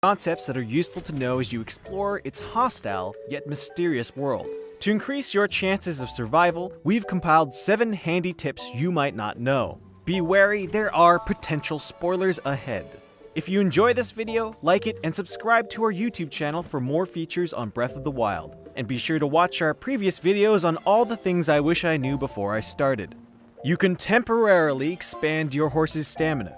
concepts that are useful to know as you explore its hostile yet mysterious world. To increase your chances of survival, we've compiled 7 handy tips you might not know. Be wary, there are potential spoilers ahead. If you enjoy this video, like it and subscribe to our YouTube channel for more features on Breath of the Wild. And be sure to watch our previous videos on all the things I wish I knew before I started. You can temporarily expand your horse's stamina.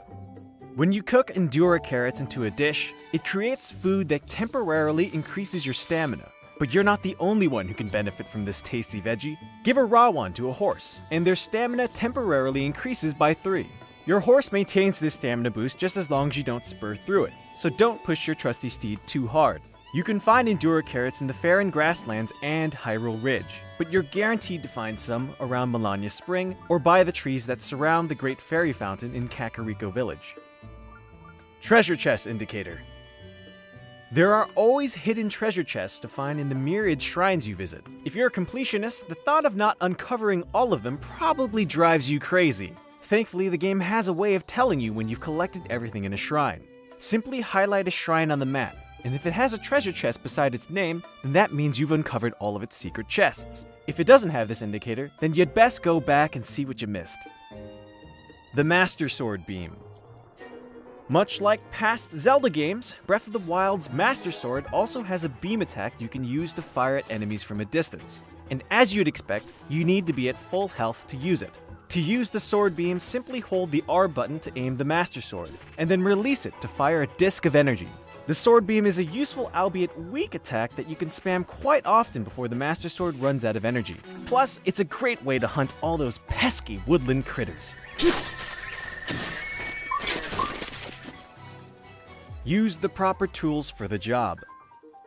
When you cook Endura carrots into a dish, it creates food that temporarily increases your stamina. But you're not the only one who can benefit from this tasty veggie. Give a raw one to a horse, and their stamina temporarily increases by 3. Your horse maintains this stamina boost just as long as you don't spur through it, so don't push your trusty steed too hard. You can find Endura carrots in the Faron Grasslands and Hyrule Ridge, but you're guaranteed to find some around Melania Spring or by the trees that surround the Great Fairy Fountain in Kakariko Village. Treasure Chest Indicator. There are always hidden treasure chests to find in the myriad shrines you visit. If you're a completionist, the thought of not uncovering all of them probably drives you crazy. Thankfully, the game has a way of telling you when you've collected everything in a shrine. Simply highlight a shrine on the map, and if it has a treasure chest beside its name, then that means you've uncovered all of its secret chests. If it doesn't have this indicator, then you'd best go back and see what you missed. The Master Sword Beam. Much like past Zelda games, Breath of the Wild's Master Sword also has a beam attack you can use to fire at enemies from a distance. And as you'd expect, you need to be at full health to use it. To use the sword beam, simply hold the R button to aim the Master Sword, and then release it to fire a disc of energy. The sword beam is a useful albeit weak attack that you can spam quite often before the Master Sword runs out of energy. Plus, it's a great way to hunt all those pesky woodland critters. Use the proper tools for the job.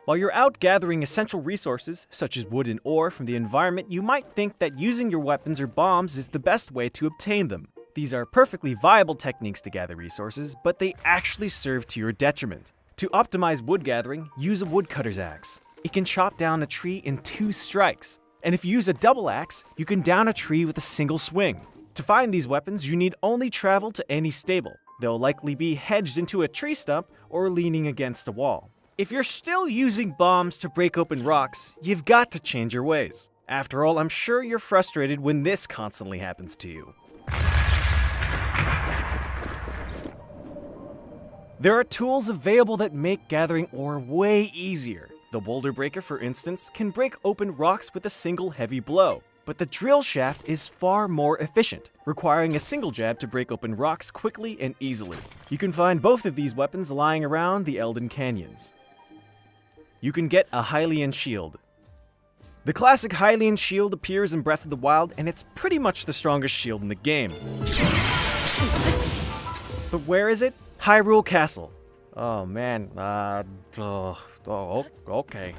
While you're out gathering essential resources, such as wood and ore from the environment, you might think that using your weapons or bombs is the best way to obtain them. These are perfectly viable techniques to gather resources, but they actually serve to your detriment. To optimize wood gathering, use a woodcutter's axe. It can chop down a tree in 2 strikes. And if you use a double axe, you can down a tree with a single swing. To find these weapons, you need only travel to any stable. They'll likely be hedged into a tree stump or leaning against a wall. If you're still using bombs to break open rocks, you've got to change your ways. After all, I'm sure you're frustrated when this constantly happens to you. There are tools available that make gathering ore way easier. The boulder breaker, for instance, can break open rocks with a single heavy blow. But the drill shaft is far more efficient, requiring a single jab to break open rocks quickly and easily. You can find both of these weapons lying around the Elden Canyons. You can get a Hylian shield. The classic Hylian shield appears in Breath of the Wild, and it's pretty much the strongest shield in the game. But where is it? Hyrule Castle. Oh man, okay.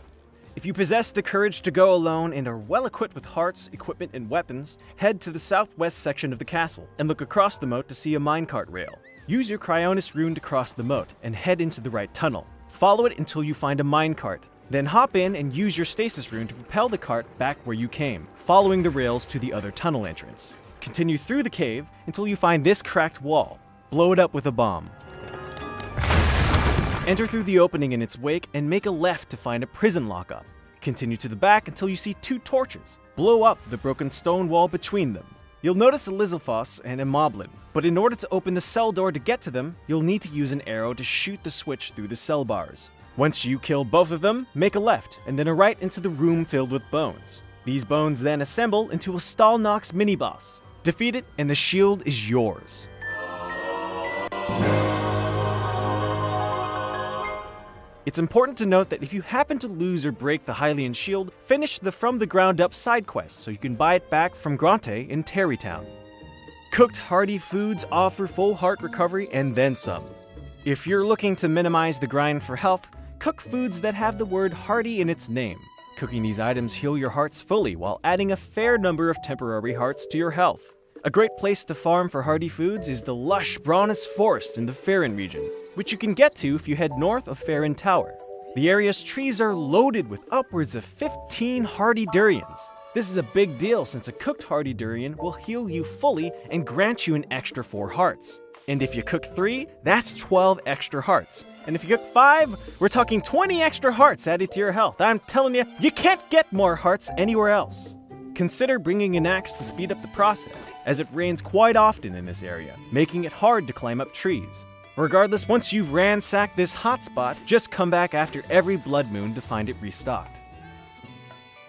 If you possess the courage to go alone and are well equipped with hearts, equipment, and weapons, head to the southwest section of the castle and look across the moat to see a minecart rail. Use your Cryonis rune to cross the moat and head into the right tunnel. Follow it until you find a minecart. Then hop in and use your stasis rune to propel the cart back where you came, following the rails to the other tunnel entrance. Continue through the cave until you find this cracked wall. Blow it up with a bomb. Enter through the opening in its wake and make a left to find a prison lockup. Continue to the back until you see 2 torches. Blow up the broken stone wall between them. You'll notice a Lizalfos and a Moblin, but in order to open the cell door to get to them, you'll need to use an arrow to shoot the switch through the cell bars. Once you kill both of them, make a left and then a right into the room filled with bones. These bones then assemble into a Stalnox mini-boss. Defeat it and the shield is yours. It's important to note that if you happen to lose or break the Hylian shield, finish the From the Ground Up side quest so you can buy it back from Grante in Terrytown. Cooked hearty foods offer full heart recovery and then some. If you're looking to minimize the grind for health, cook foods that have the word hearty in its name. Cooking these items heal your hearts fully while adding a fair number of temporary hearts to your health. A great place to farm for hardy foods is the lush Braunus Forest in the Faron region, which you can get to if you head north of Faron Tower. The area's trees are loaded with upwards of 15 hardy durians. This is a big deal since a cooked hardy durian will heal you fully and grant you an extra 4 hearts. And if you cook 3, that's 12 extra hearts. And if you cook 5, we're talking 20 extra hearts added to your health. I'm telling you, you can't get more hearts anywhere else. Consider bringing an axe to speed up the process, as it rains quite often in this area, making it hard to climb up trees. Regardless, once you've ransacked this hotspot, just come back after every blood moon to find it restocked.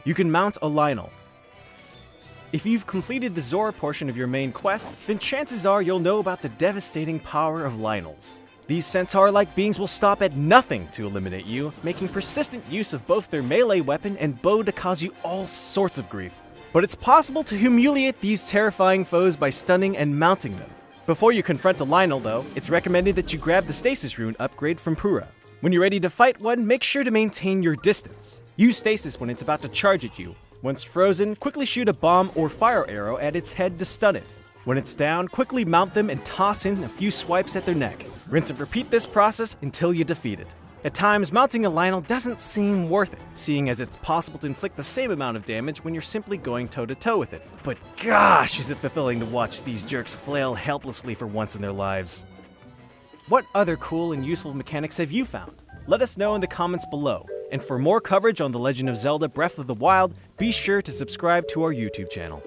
You can mount a Lionel. If you've completed the Zora portion of your main quest, then chances are you'll know about the devastating power of Lionels. These centaur-like beings will stop at nothing to eliminate you, making persistent use of both their melee weapon and bow to cause you all sorts of grief. But it's possible to humiliate these terrifying foes by stunning and mounting them. Before you confront a Lionel though, it's recommended that you grab the Stasis Rune upgrade from Pura. When you're ready to fight one, make sure to maintain your distance. Use Stasis when it's about to charge at you. Once frozen, quickly shoot a bomb or fire arrow at its head to stun it. When it's down, quickly mount them and toss in a few swipes at their neck. Rinse and repeat this process until you defeat it. At times, mounting a Lionel doesn't seem worth it, seeing as it's possible to inflict the same amount of damage when you're simply going toe-to-toe with it. But gosh, is it fulfilling to watch these jerks flail helplessly for once in their lives. What other cool and useful mechanics have you found? Let us know in the comments below. And for more coverage on The Legend of Zelda Breath of the Wild, be sure to subscribe to our YouTube channel.